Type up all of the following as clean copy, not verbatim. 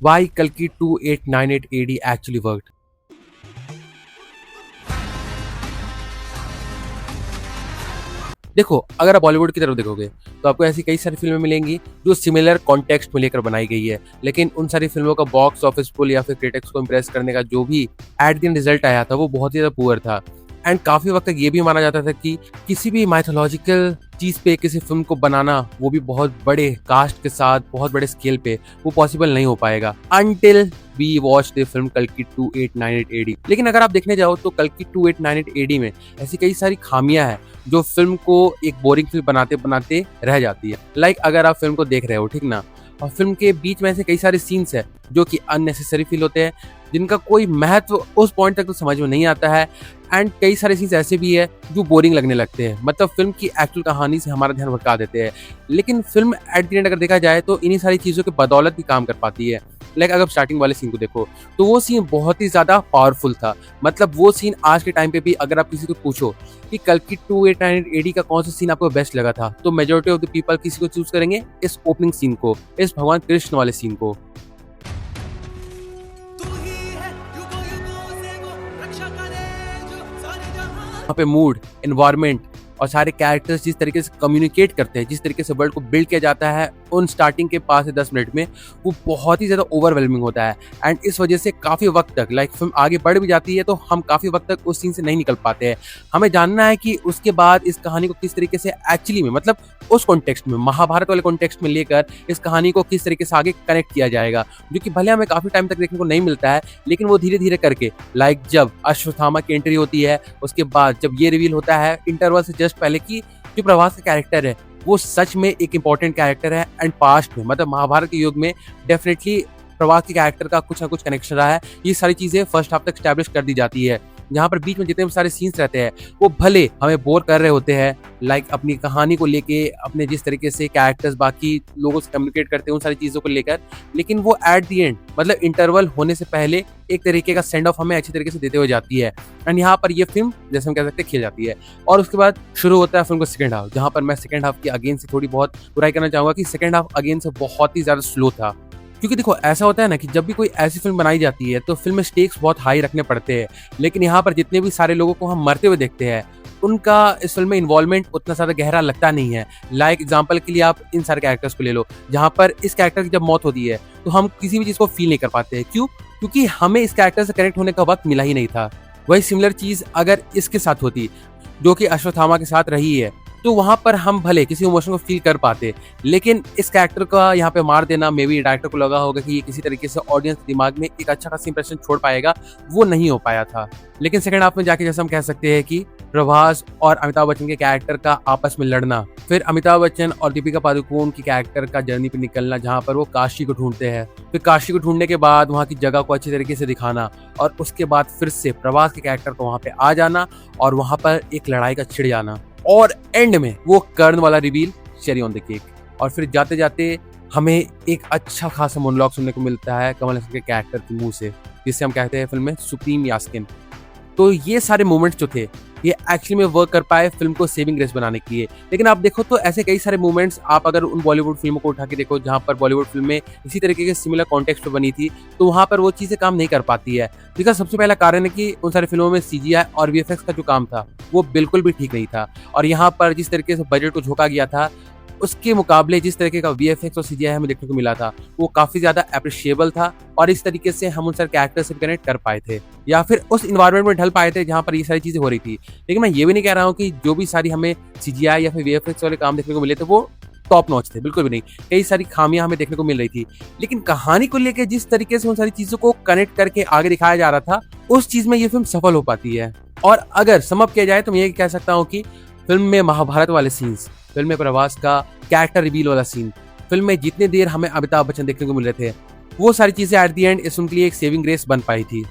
Why Kalki 2898 AD actually worked. देखो, अगर आप बॉलीवुड की तरफ देखोगे तो आपको ऐसी कई सारी फिल्में मिलेंगी जो सिमिलर कॉन्टेक्स्ट में लेकर बनाई गई है, लेकिन उन सारी फिल्मों का बॉक्स ऑफिस पुल या फिर क्रिटिक्स को इम्प्रेस करने का जो भी एट द एंड रिजल्ट आया था वो बहुत ही ज्यादा पुअर था। एंड काफी वक्त तक ये भी माना जाता था कि किसी भी माइथोलॉजिकल चीज पे किसी फिल्म को बनाना, वो भी बहुत बड़े कास्ट के साथ बहुत बड़े स्केल पे, वो पॉसिबल नहीं हो पाएगा until we watch the film कल्कि 2898 एडी। लेकिन अगर आप देखने जाओ तो कल्कि 2898 एडी में ऐसी कई सारी खामियां हैं जो फिल्म को एक बोरिंग फिल्म बनाते बनाते रह जाती है। लाइक अगर आप फिल्म को देख रहे हो, ठीक ना, और फिल्म के बीच में ऐसे कई सारे सीन्स है जो कि अननेसेसरी फील होते हैं, जिनका कोई महत्व उस पॉइंट तक तो समझ में नहीं आता है। एंड कई सारे सीन्स ऐसे भी है जो बोरिंग लगने लगते हैं, मतलब फिल्म की एक्चुअल कहानी से हमारा ध्यान भटका देते हैं। लेकिन फिल्म एट द एंड अगर देखा जाए तो इन्हीं सारी चीज़ों की बदौलत भी काम कर पाती है। लाइक अगर स्टार्टिंग वाले सीन को देखो तो वो सीन बहुत ही ज़्यादा पावरफुल था। मतलब वो सीन आज के टाइम पे भी अगर आप किसी को पूछो कि कल्कि 2898 एडी का कौन सा सीन आपको बेस्ट लगा था, तो मेजोरिटी ऑफ द पीपल किसी को चूज करेंगे इस ओपनिंग सीन को, इस भगवान कृष्ण वाले सीन को। वहाँ पे मूड, एनवायरनमेंट और सारे कैरेक्टर्स जिस तरीके से कम्युनिकेट करते हैं, जिस तरीके से वर्ल्ड को बिल्ड किया जाता है उन स्टार्टिंग के 5 से 10 मिनट में, वो बहुत ही ज़्यादा ओवरवेलमिंग होता है। एंड इस वजह से काफ़ी वक्त तक लाइक फिल्म आगे बढ़ भी जाती है तो हम काफ़ी वक्त तक उस सीन से नहीं निकल पाते हैं। हमें जानना है कि उसके बाद इस कहानी को किस तरीके से एक्चुअली में, मतलब उस कॉन्टेक्स्ट में, महाभारत वाले कॉन्टेक्स्ट में लेकर इस कहानी को किस तरीके से आगे कनेक्ट किया जाएगा, जो कि भले हमें काफ़ी टाइम तक देखने को नहीं मिलता है, लेकिन वो धीरे धीरे करके, लाइक जब अश्वत्थामा की एंट्री होती है, उसके बाद जब ये रिवील होता है इंटरवल से जस्ट पहले कि जो प्रभास का कैरेक्टर है वो सच में एक इंपॉर्टेंट कैरेक्टर है। एंड पास्ट में, मतलब महाभारत के युग में डेफिनेटली प्रभास के कैरेक्टर का कुछ ना कुछ कनेक्शन रहा है। ये सारी चीजें फर्स्ट हाफ तक स्टैब्लिश कर दी जाती है, जहाँ पर बीच में जितने भी सारे सीन्स रहते हैं वो भले हमें बोर कर रहे होते हैं, लाइक अपनी कहानी को लेके, अपने जिस तरीके से कैरेक्टर्स बाकी लोगों से कम्युनिकेट करते हैं उन सारी चीज़ों को लेकर, लेकिन वो एट द एंड, मतलब इंटरवल होने से पहले एक तरीके का सेंड ऑफ हमें अच्छी तरीके से देते हुए जाती है। एंड यहाँ पर ये फिल्म जैसे हम कह सकते हैं खिल जाती है। और उसके बाद शुरू होता है फिल्म का सेकंड हाफ, जहाँ पर मैं सेकंड हाफ की अगेन से थोड़ी बहुत बुराई करना चाहूँगा कि सेकंड हाफ अगेन से बहुत ही ज़्यादा स्लो था। क्योंकि देखो ऐसा होता है ना कि जब भी कोई ऐसी फिल्म बनाई जाती है तो फिल्म में स्टेक्स बहुत हाई रखने पड़ते हैं, लेकिन यहाँ पर जितने भी सारे लोगों को हम मरते हुए देखते हैं उनका इस फिल्म में इन्वॉल्वमेंट उतना ज़्यादा गहरा लगता नहीं है। लाइक एग्जांपल के लिए आप इन सारे कैरेक्टर्स को ले लो, जहाँ पर इस कैरेक्टर की जब मौत होती है तो हम किसी भी चीज़ को फील नहीं कर पाते हैं। क्यों? क्योंकि हमें इस कैरेक्टर से कनेक्ट होने का वक्त मिला ही नहीं था। वही सिमिलर चीज़ अगर इसके साथ होती, जो कि अश्वत्थामा के साथ रही है, तो वहां पर हम भले किसी इमोशन को फील कर पाते, लेकिन इस कैरेक्टर का यहाँ पे मार देना, मे बी डायरेक्टर को लगा होगा कि ये किसी तरीके से ऑडियंस दिमाग में एक अच्छा खासा इंप्रेशन छोड़ पाएगा, वो नहीं हो पाया था। लेकिन सेकंड हाफ में जाके जैसे हम कह सकते हैं कि प्रभास और अमिताभ बच्चन के कैरेक्टर का आपस में लड़ना, फिर अमिताभ बच्चन और दीपिका पादुकोण की कैरेक्टर का जर्नी पे निकलना, जहाँ पर वो काशी को ढूंढते हैं, फिर काशी को ढूंढने के बाद वहाँ की जगह को अच्छी तरीके से दिखाना, और उसके बाद फिर से प्रभास के कैरेक्टर को वहाँ पे आ जाना और वहाँ पर एक लड़ाई का छिड़ जाना, और एंड में वो कर्ण वाला reveal, cherry on the cake. और फिर जाते जाते हमें एक अच्छा खासा मोनोलॉग सुनने को मिलता है कमल हसन के कैरेक्टर के मुंह से, जिससे हम कहते हैं फिल्म में सुप्रीम यास्किन। तो ये सारे मोमेंट्स जो थे ये एक्चुअली में वर्क कर पाए फिल्म को सेविंग ग्रेस बनाने के लिए। लेकिन आप देखो तो ऐसे कई सारे मोमेंट्स आप अगर उन बॉलीवुड फिल्मों को उठा के देखो जहाँ पर बॉलीवुड फिल्में इसी तरीके के सिमिलर कॉन्टेक्स्ट पे बनी थी, तो वहाँ पर वो चीज़ें काम नहीं कर पाती है। जिसका सबसे पहला कारण है कि उन सारी फिल्मों में सीजीआई और वीएफएक्स का जो काम था वो बिल्कुल भी ठीक नहीं था। और यहाँ पर जिस तरीके से बजट को झोंका गया था, उसके मुकाबले जिस तरीके का वीएफएक्स और सीजीआई हमें देखने को मिला था वो काफी ज्यादा अप्रिशिएबल था, और इस तरीके से हम उन सारे कैरेक्टर से कनेक्ट कर पाए थे या फिर उस इन्वायरमेंट में ढल पाए थे जहाँ पर ये सारी चीजें हो रही थी। लेकिन मैं ये भी नहीं कह रहा हूँ कि जो भी सारी हमें सीजीआई या फिर वीएफएक्स वाले काम देखने को मिले थे वो टॉप नॉच थे, बिल्कुल भी नहीं। कई सारी खामियां हमें देखने को मिल रही थी, लेकिन कहानी को लेकर जिस तरीके से उन सारी चीजों को कनेक्ट करके आगे दिखाया जा रहा था, उस चीज में ये फिल्म सफल हो पाती है। और अगर सम अप किया जाए तो मैं ये कह सकता हूँ कि फिल्म में महाभारत वाले सीन्स, फिल्म में प्रभास का कैरेक्टर रिवील वाला सीन, फिल्म में जितने देर हमें अमिताभ बच्चन देखने को मिल रहे थे, वो सारी चीजें एट दी एंड इस फिल्म के लिए एक सेविंग ग्रेस बन पाई थी।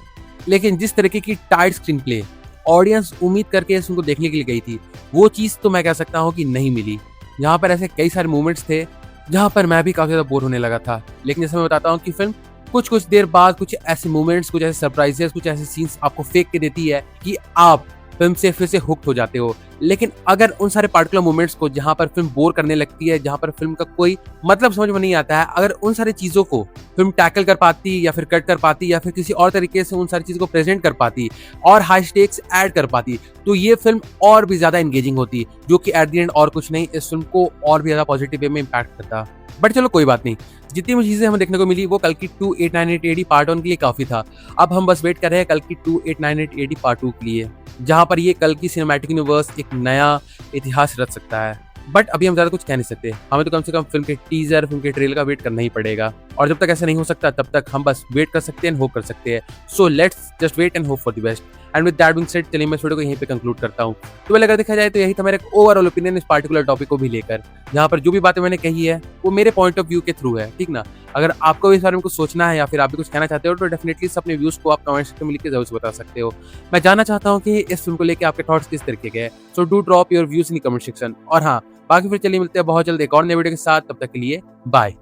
लेकिन जिस तरीके की टाइट स्क्रीन प्ले ऑडियंस उम्मीद करके इस फिल्म को देखने के लिए गई थी, वो चीज तो मैं कह सकता हूँ कि नहीं मिली। यहाँ पर ऐसे कई सारे मूवमेंट्स थे जहाँ पर मैं भी काफी ज्यादा बोर होने लगा था। लेकिन जैसे मैं बताता हूँ कि फिल्म कुछ देर बाद कुछ ऐसे मूवमेंट्स, कुछ ऐसे सरप्राइजेस, कुछ ऐसे सीन्स आपको फेंक के देती है कि आप फिल्म से फिर से हुक्ड हो जाते हो। लेकिन अगर उन सारे पार्टिकुलर मोमेंट्स को जहाँ पर फिल्म बोर करने लगती है, जहाँ पर फिल्म का कोई मतलब समझ में नहीं आता है, अगर उन सारी चीज़ों को फिल्म टैकल कर पाती या फिर कट कर पाती या फिर किसी और तरीके से उन सारी चीज़ों को प्रेजेंट कर पाती और हाई स्टेक्स ऐड कर पाती, तो ये फिल्म और भी ज़्यादा एंगेजिंग होती, जो कि एट द एंड और कुछ नहीं, इस फिल्म को और भी ज़्यादा पॉजिटिव वे में इम्पैक्ट करता। बट चलो कोई बात नहीं, जितनी भी चीज़ें हमें देखने को मिली वो कल्कि 2898 एडी पार्ट 1 के लिए काफ़ी था। अब हम बस वेट कर रहे हैं कल्कि 2898 एडी पार्ट 2 के लिए, जहाँ पर ये कल्कि सिनेमैटिक यूनिवर्स एक नया इतिहास रच सकता है। बट अभी हम ज़्यादा कुछ कह नहीं सकते, हमें तो कम से कम फिल्म के टीजर, फिल्म के ट्रेलर का वेट करना ही पड़ेगा। और जब तक ऐसा नहीं हो सकता तब तक हम बस वेट कर सकते हैं एंड होप कर सकते हैं। So let's just wait and hope for the best. And with that being said, चलिए मैं इस वीडियो को यहीं पे कंक्लूड करता हूँ। तो अगर देखा जाए तो यही था मेरा एक ओवरऑल ओपिनियन इस पार्टिकुलर टॉपिक को भी लेकर, जहाँ पर जो भी बातें मैंने कही है वो मेरे पॉइंट ऑफ व्यू के थ्रू है, ठीक ना। अगर आपको भी इस बारे में कुछ सोचना है या फिर आप भी कुछ कहना चाहते हो तो डेफिनेटली अपने व्यूज को आप कमेंट सेक्शन में लिख के जरूर से बता सकते हो। मैं जानना चाहता हूँ कि इस फिल्म को लेकर आपके थॉट्स किस तरीके के हैं। So do drop your views in comment section. और हाँ, बाकी फिर चलिए मिलते हैं बहुत जल्द एक और नए वीडियो के साथ, तब तक के लिए बाय।